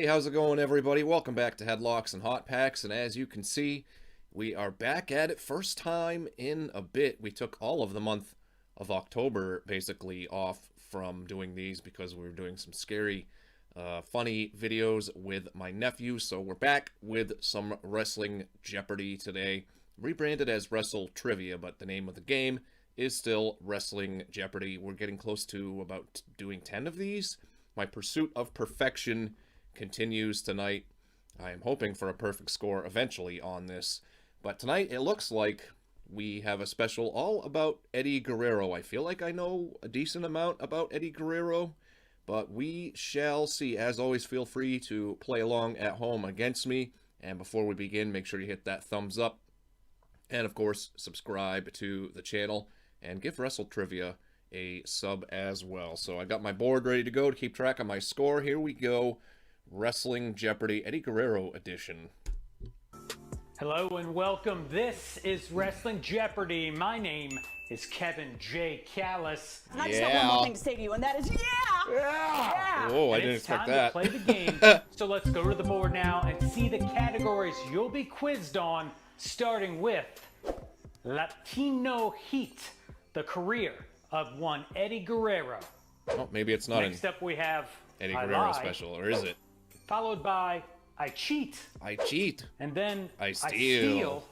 how's it going, everybody? Welcome back to Headlocks and Hot Packs, and as you can see, we are back at it. First time in a bit. We took all of the month of October, basically, off from doing these because we were doing some scary, funny videos with my nephew, so we're back with some Wrestling Jeopardy today. Rebranded as Wrestle Trivia, but the name of the game is still Wrestling Jeopardy. We're getting close to about doing 10 of these. My pursuit of perfection continues tonight. I am hoping for a perfect score eventually on this. But tonight it looks like we have a special all about Eddie Guerrero. I feel like I know a decent amount about Eddie Guerrero, but we shall see. As always, feel free to play along at home against me. And before we begin, make sure you hit that thumbs up. And of course, subscribe to the channel and give Wrestle Trivia a sub as well. So I got my board ready to go to keep track of my score. Here we go. Wrestling Jeopardy, Eddie Guerrero edition. Hello and welcome. This is Wrestling Jeopardy. My name is Kevin J. Callis. And I just have one more thing to say to you, and that is yeah! Oh, I didn't expect that. It's time to play the game. So let's go to the board now and see the categories you'll be quizzed on, starting with Latino Heat, the career of one Eddie Guerrero. Oh, maybe it's not Next up we have Eddie I Guerrero Lie, special, or is it? followed by I Cheat, I cheat. and then I steal.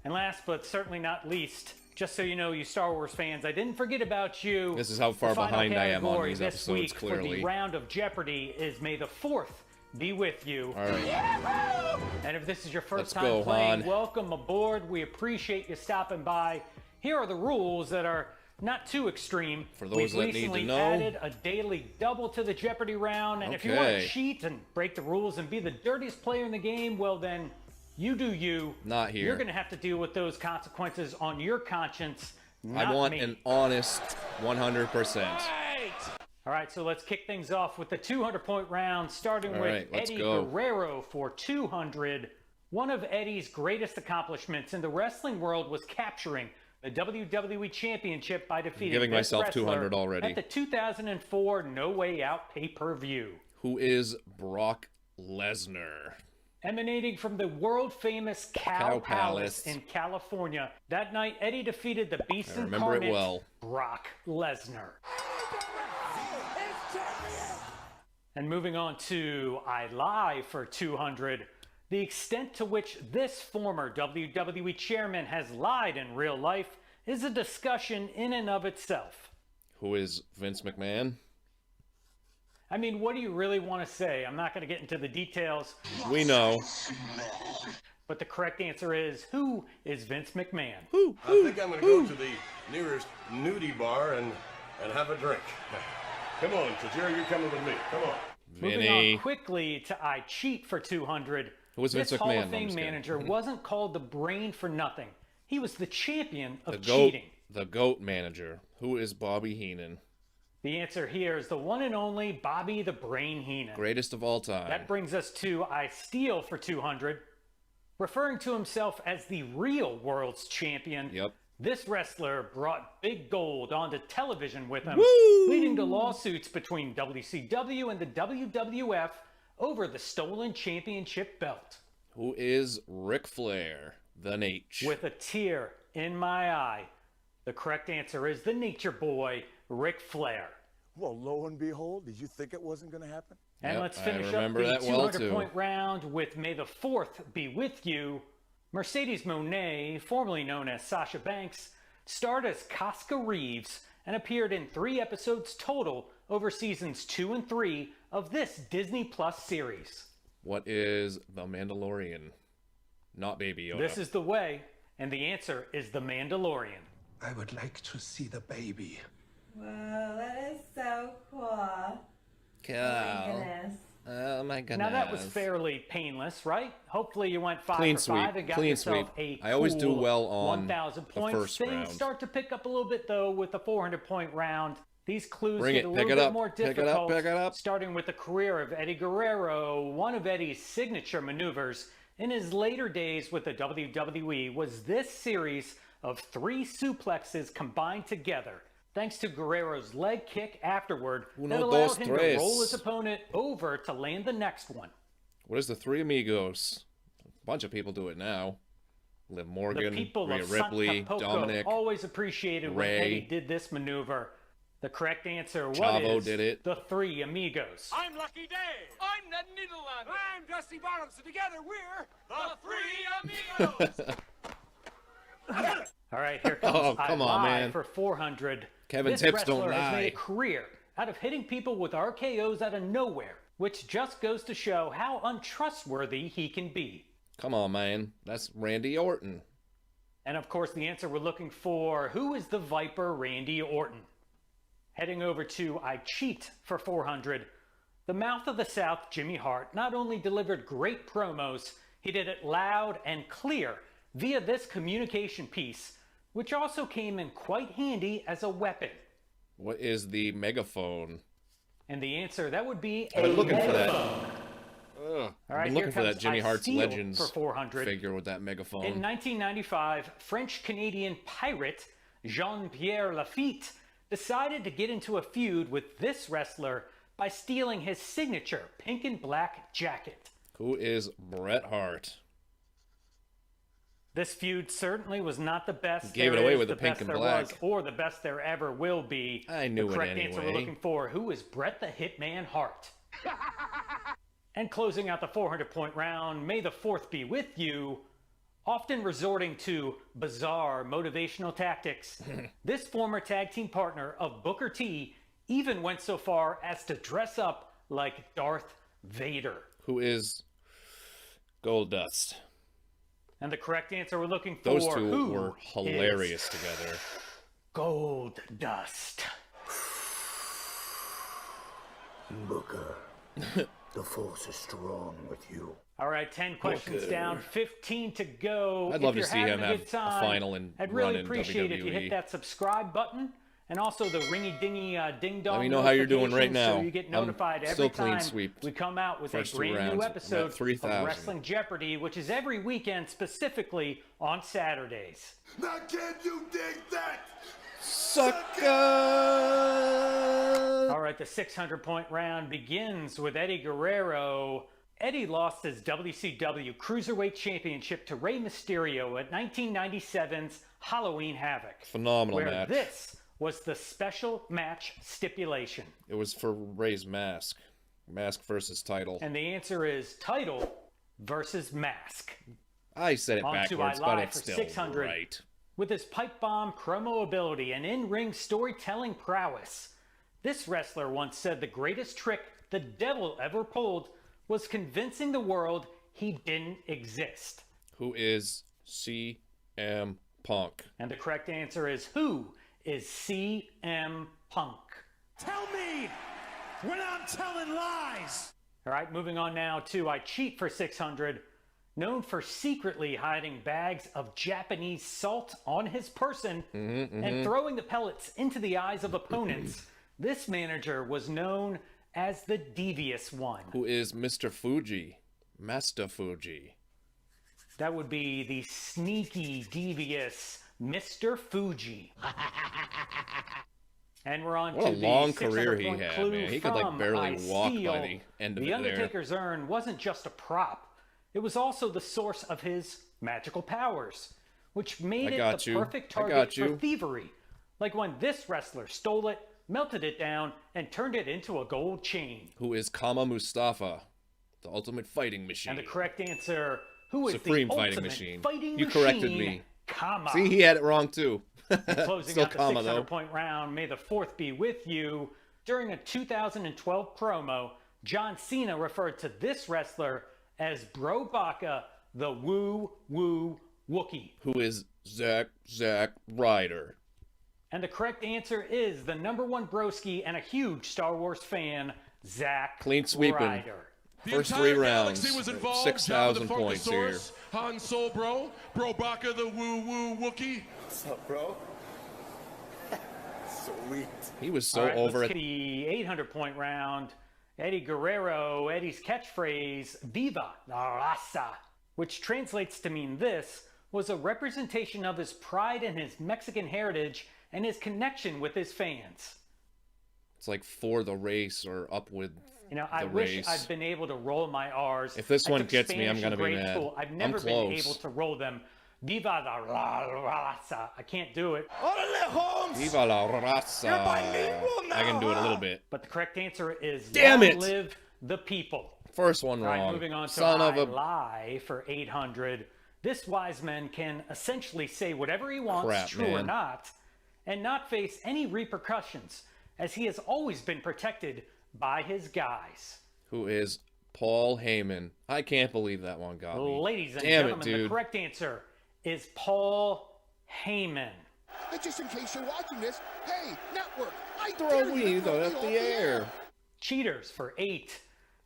And last but certainly not least, just so you know, you Star Wars fans, I didn't forget about you. This is how far The final behind I am on category these this episodes, week clearly. For the round of Jeopardy is May the 4th be with you. All right. And if this is your 1st Let's time go, playing, Han. welcome aboard. We appreciate you stopping by. Here are the rules that are not too extreme. For those that need to recently know. added a daily double to the Jeopardy round, and if you want to Okay. cheat and break the rules and be the dirtiest player in the game, well then, you do you. Not here. You're going to have to deal with those consequences on your conscience, not I want me. an honest 100%. All right, so let's kick things off with the 200-point round, starting All with right, let's Eddie go. Guerrero for 200. One of Eddie's greatest accomplishments in the wrestling world was capturing the WWE Championship by defeating giving this myself wrestler 200 already. at the 2004 No Way Out pay-per-view. Who is Brock Lesnar? Emanating from the world-famous Cow Palace in California, that night Eddie defeated the Beast I remember it incarnate, well. Brock Lesnar. And moving on to I Lie for 200, the extent to which this former WWE chairman has lied in real life is a discussion in and of itself. Who is Vince McMahon? I mean, what do you really want to say? I'm not going to get into the details, We know. but the correct answer is, who is Vince McMahon? I think I'm going to go to the nearest nudie bar and have a drink. Come on, Tajiri, you're coming with me. Come on. Moving Vinny. on quickly to I Cheat for 200. Who was Vince This Hall McMahon? of No, I'm Fame just kidding. manager wasn't called the Brain for nothing. He was the champion of The GOAT, cheating. the GOAT manager. Who is Bobby Heenan? The answer here is the one and only Bobby the Brain Heenan. Greatest of all time. That brings us to I Steal for 200. Referring to himself as the real world's champion, Yep. this wrestler brought big gold onto television with him, Woo! leading to lawsuits between WCW and the WWF over the stolen championship belt. Who is Ric Flair? The Nate. With a tear in my eye, the correct answer is the Nature Boy, Ric Flair. Well, lo and behold, did you think it wasn't going to happen? And Yep, let's I finish up remember the that well, too. 200-point round with May the 4th be with you. Mercedes Moné, formerly known as Sasha Banks, starred as Casca Reeves and appeared in 3 episodes total over seasons 2 and 3 of this Disney Plus series. What is The Mandalorian? Not Baby Yoda. This is the way, and the answer is The Mandalorian. I would like to see the baby. Wow, that is so cool. Cow. Goodness. Oh my goodness. Now that was fairly painless, right? Hopefully you went 5 Clean for 5 sweep, and got clean yourself sweep. a I always do cool well on 1,000 the points. first Things round. start to pick up a little bit though with the 400-point round. These clues Bring get it. a Pick little it bit up. more Pick it up. difficult. Pick it up. Starting with the career of Eddie Guerrero, one of Eddie's signature maneuvers in his later days with the WWE was this series of 3 suplexes combined together. thanks to Guerrero's leg kick afterward that Uno, allowed dos, him tres. to roll his opponent over to land the next one. What is the Three Amigos? A bunch of people do it now. Liv The Morgan, people Rhea of Ripley, Santapoco Dominic. always appreciated when Ray. Eddie did this maneuver. The correct answer Chavo was did it. the Three Amigos. I'm Lucky Dave. I'm Ned Niederlander. I'm Dusty Bottoms. And together we're the Three Amigos. All right, here comes Oh, come I on, Lie man. for 400. Kevin's this hips don't wrestler has lie. made a career out of hitting people with RKOs out of nowhere, which just goes to show how untrustworthy he can be. Come on, man. That's Randy Orton. And of course, the answer we're looking for, who is the Viper Randy Orton? Heading over to I Cheat for 400. The Mouth of the South, Jimmy Hart, not only delivered great promos, he did it loud and clear via this communication piece, which also came in quite handy as a weapon. What is the megaphone? And the answer, that would be I've been looking for that. megaphone. Ugh. All right, I've been here looking for that comes Jimmy I Hart's Steal Legends for 400. figure with that megaphone. In 1995, French-Canadian pirate Jean-Pierre Lafitte decided to get into a feud with this wrestler by stealing his signature pink and black jacket. Who is Bret Hart? This feud certainly was not the best Gave there it away is, with the the pink best and there black. was, or the best there ever will be. I knew the it correct answer we're anyway. looking for, who is Bret the Hitman Hart? And closing out the 400-point round, may the fourth be with you. Often resorting to bizarre motivational tactics, this former tag team partner of Booker T even went so far as to dress up like Darth Vader. Who is Goldust? And the correct answer we're looking for, Those two who were hilarious is together. Gold Dust. Booker, the force is strong with you. All right, 10 questions down, 15 to go. I'd love If to you're see him having a have good a time, final and I'd run really in appreciate if you WWE. hit that subscribe button and also the ringy-dingy ding-dong Let me know how you're doing right notification now. so you get I'm notified every still clean time sweeped. we come out with First a two brand rounds. new I'm at episode of 3,000. Wrestling Jeopardy, which is every weekend, specifically on Saturdays. Now can you dig that? Sucker! All right, the 600-point round begins with Eddie Guerrero. Eddie lost his WCW Cruiserweight Championship to Rey Mysterio at 1997's Halloween Havoc. Phenomenal where match. This was the special match stipulation. It was for Ray's mask. Mask versus title. And the answer is title versus mask. I said it On to backwards, I but Lie it's for still 600. right. With his pipe bomb promo ability and in-ring storytelling prowess, this wrestler once said the greatest trick the devil ever pulled was convincing the world he didn't exist. Who is CM Punk? And the correct answer is, who is CM Punk? Tell me when I'm telling lies. All right, moving on now to I Cheat for 600. Known for secretly hiding bags of Japanese salt on his person and throwing the pellets into the eyes of opponents, this manager was known as the Devious One. Who is Mr. Fuji? Master Fuji. That would be the sneaky, devious Mr. Fuji. And we're on What to a the long 600 career he point had, clue man. He could, like, from barely I walk by Steal. the end of The it there. Undertaker's urn wasn't just a prop. It was also the source of his magical powers, which made I it got the you. perfect I target got for you. thievery. Like when this wrestler stole it, melted it down, and turned it into a gold chain. Who is Kama Mustafa? The ultimate fighting machine. And the correct answer, who is Supreme the fighting ultimate machine. fighting You corrected machine? me. Kama. See, he had it wrong too. Closing Still out the Kama though. 600-point round, may the fourth be with you. During a 2012 promo, John Cena referred to this wrestler as Bro Baka, the Woo Woo Wookie. Who is Zack Ryder? And the correct answer is the #1 broski and a huge Star Wars fan, Zack Clean sweeping. Ryder. First The three entire rounds. galaxy was involved. 6,000 Jabba the points here. Funkasaurus, Han Solo, Bro Baka the Woo Woo Wookie. What's up, bro? Sweet. He was so All right, over let's it. get the 800-point round. Eddie Guerrero, Eddie's catchphrase, Viva la Raza, which translates to mean this: was a representation of his pride in his Mexican heritage and his connection with his fans. It's like For the Race or Up with I the wish Race. I'd been able to roll my R's. If this I one took gets me, I'm Spanish gonna in be grade mad. school. I've I'm never been close. able to roll them. Viva la raza. I can't do it. Viva la raza. I can do it a little bit. But the correct answer is Damn long it! live the people. First one All right, wrong. moving on to Son of I a... lie for 800. This wise man can essentially say whatever he wants, Crap, true or man. not, and not face any repercussions, as he has always been protected by his guys. Who is Paul Heyman. I can't believe that one got me. Ladies and Damn gentlemen, it, dude. the correct answer is Paul Heyman. And just in case you're watching this, hey, network, I Throw dare you me to throw me at off the air. Cheaters for 8.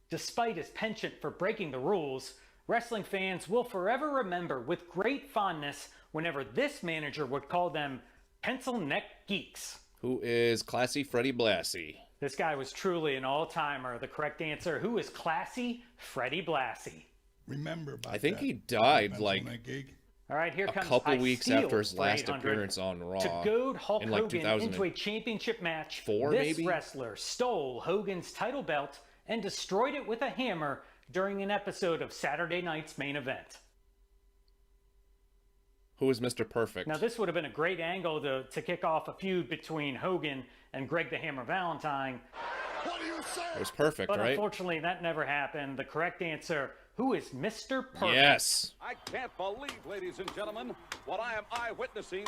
Despite his penchant for breaking the rules, wrestling fans will forever remember with great fondness whenever this manager would call them pencil neck geeks. Who is Classy Freddie Blassie. This guy was truly an all-timer. The correct answer, who is Classy Freddie Blassie? Remember about I think that he died pencil like neck gig? All right, here a comes couple I weeks Steal after his for last 800. appearance on Raw. To goad Hulk in like Hogan 2000. into a championship match, 4 this maybe? wrestler stole Hogan's title belt and destroyed it with a hammer during an episode of Saturday Night's Main Event. Who is Mr. Perfect? Now, this would have been a great angle to kick off a feud between Hogan and Greg the Hammer Valentine. What do you say? It was Perfect, But right? unfortunately, that never happened. The correct answer, who is Mr. Perfect? Yes. I can't believe, ladies and gentlemen, what I am eyewitnessing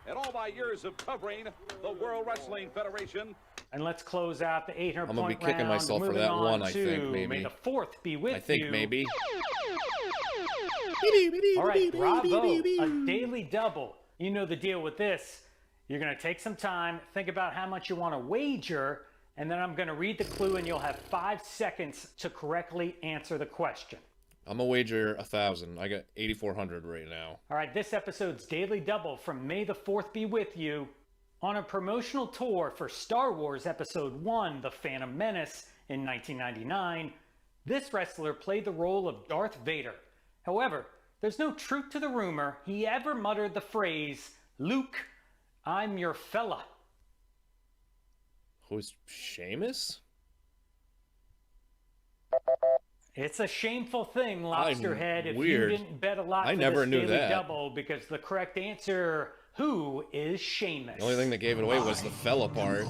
in all my years of covering the World Wrestling Federation. And let's close out the 800-point round. I'm gonna be kicking myself for Moving that on one, I to think, maybe. May the 4th be with you. I think maybe. All right, bravo, a daily double. You know the deal with this. You're going to take some time, think about how much you want to wager, and then I'm going to read the clue and you'll have 5 seconds to correctly answer the question. I'm gonna wager 1,000. I got 8,400 right now. All right, this episode's daily double from May the 4th be with you. On a promotional tour for Star Wars Episode 1, The Phantom Menace, in 1999, this wrestler played the role of Darth Vader. However, there's no truth to the rumor he ever muttered the phrase, "Luke, I'm your fella." Who's Sheamus? It's a shameful thing, Lobsterhead, if weird. you didn't bet a lot I for never this knew daily that. double, because the correct answer, who is Sheamus? The only thing that gave it away was the fella part.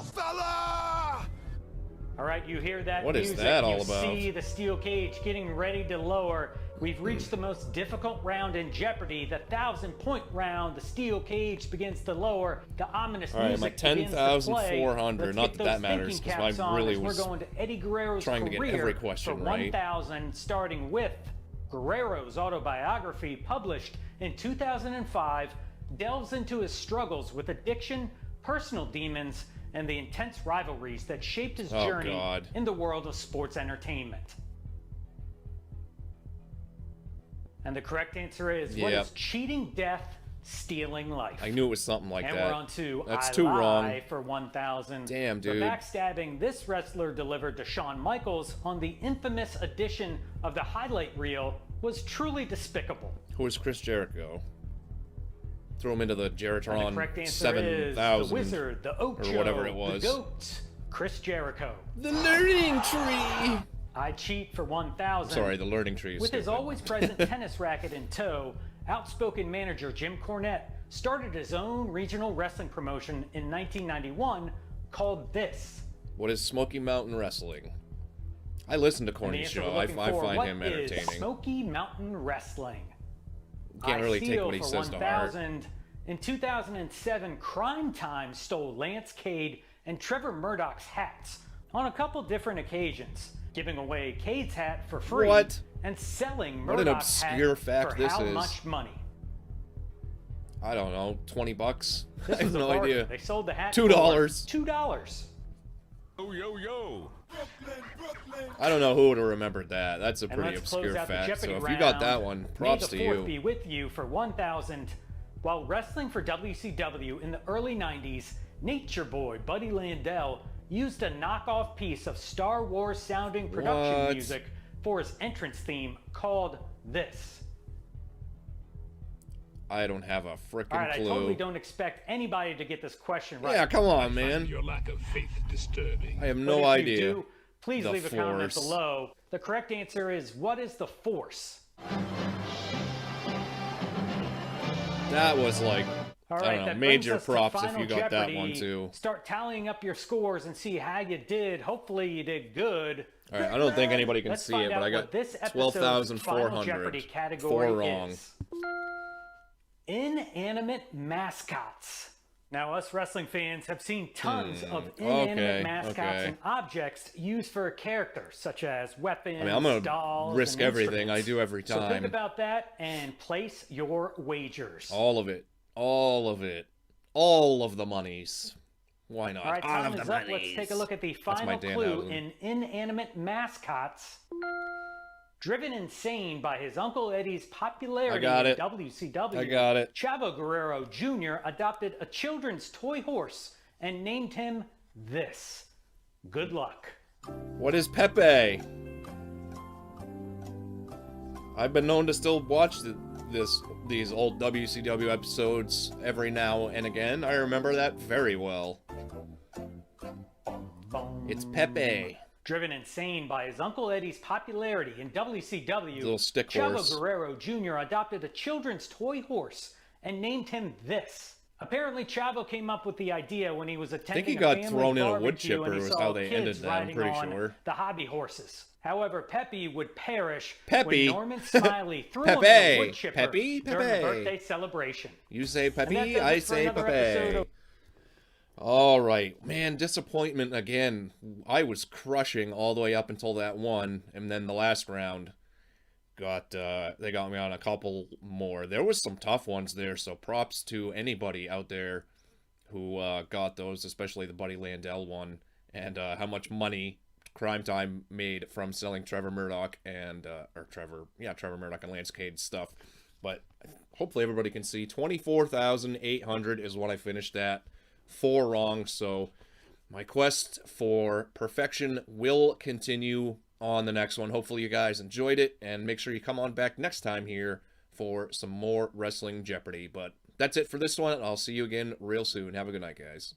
All right, you hear that What is music, that all you about? see the steel cage getting ready to lower. We've reached the most difficult round in Jeopardy, the 1,000-point round. The steel cage begins to lower. The ominous All right, I'm music at begins to play. 10,400. Let's Not get that that those matters, thinking 'cause I caps on really as was we're going to Eddie Guerrero's trying to career get every question for right. 1,000, starting with Guerrero's autobiography, published in 2005, delves into his struggles with addiction, personal demons, and the intense rivalries that shaped his Oh, journey God. in the world of sports entertainment. And the correct answer is, what Yep. is cheating death, stealing life? I knew it was something like And that. we're on to That's I too Lie wrong. for 1,000. Damn, dude. The backstabbing this wrestler delivered to Shawn Michaels on the infamous edition of the highlight reel was truly despicable. Who is Chris Jericho? Throw him into the And the Jeritron correct answer is the 7,000. Wizard, the Ocho, or whatever it was. the Goat, Chris Jericho. The learning tree. I cheat for 1,000. Sorry, the learning tree is With his stupid. always present tennis racket in tow, outspoken manager Jim Cornette started his own regional wrestling promotion in 1991 called This. What is Smoky Mountain Wrestling? I listen to And the Corny's answer show. we're I looking find for, him what is entertaining. Smoky Mountain Wrestling? Can't really I take Steal what he for says to heart. 1,000. In 2007, Crime Time stole Lance Cade and Trevor Murdoch's hats on a couple different occasions, giving away Cade's hat for free What? and selling What an Murdoch's obscure hat fact for this how is. much money? I don't know, $20? I This have was a no bargain. idea. They sold the hat $2. for $2. Yo, yo, yo. I don't know who would have remembered that. That's a And pretty let's close obscure out the fact. So Jeopardy if you got that round. one, May props the to 4th you. be with you for 1,000. While wrestling for WCW in the early 90s, Nature Boy Buddy Landel used a knockoff piece of Star Wars sounding production What? music for his entrance theme called This. I don't have a freaking clue. All right, I totally don't expect anybody to get this question right. Yeah, come on, man. Your lack of faith disturbing. I have But no if idea. You do, please The leave a comment Force. below. The correct answer is, what is the Force? That was like, All I right, don't know, that major brings us to props if Final you got that Jeopardy. one too. Start tallying up your scores and see how you did. Hopefully you did good. All right, I don't think anybody can Let's see find it, but out I got what this episode's Final Jeopardy 12,400. category 4 wrong. is. Inanimate mascots. Now, us wrestling fans have seen tons of inanimate mascots and objects used for a character, such as weapons, I mean, I'm gonna dolls, risk and everything. I instruments. do every So think time. about that and place your wagers. All of it. All of it. All of the monies. Why not? All right, All time of is the up. Let's monies. take a look at the That's my final clue Danhausen. in inanimate mascots. Driven insane by his Uncle Eddie's popularity I got in it. WCW, I got it. Chavo Guerrero Jr. adopted a children's toy horse and named him this. Good luck. What is Pepe? I've been known to still watch these old WCW episodes every now and again. I remember that very well. It's Pepe. Driven insane by his Uncle Eddie's popularity in WCW, Little stick Chavo horse. Guerrero Jr. adopted a children's toy horse and named him this. Apparently, Chavo came up with the idea when he was attending he got a family thrown in a wood barbecue chipper and he was saw how they ended kids that, I'm riding pretty on sure. the hobby horses. However, Pepe would perish Pepe? when Norman Smiley threw him in a Pepe? wood chipper Pepe? during the Pepe? birthday celebration. You say And that Pepe, does I it for say another episode Pepe. of- All right, man, disappointment again. I was crushing all the way up until that one, and then the last round they got me on a couple more. There was some tough ones there, so props to anybody out there who got those, especially the Buddy Landell one, and how much money Crime Time made from selling Trevor Murdoch and Trevor Murdoch and Lance Cade stuff. But hopefully everybody can see 24,800 is what I finished at. 4 wrong, so my quest for perfection will continue on the next one. Hopefully you guys enjoyed it, and make sure you come on back next time here for some more Wrestling Jeopardy. But that's it for this one. I'll see you again real soon. Have a good night, guys.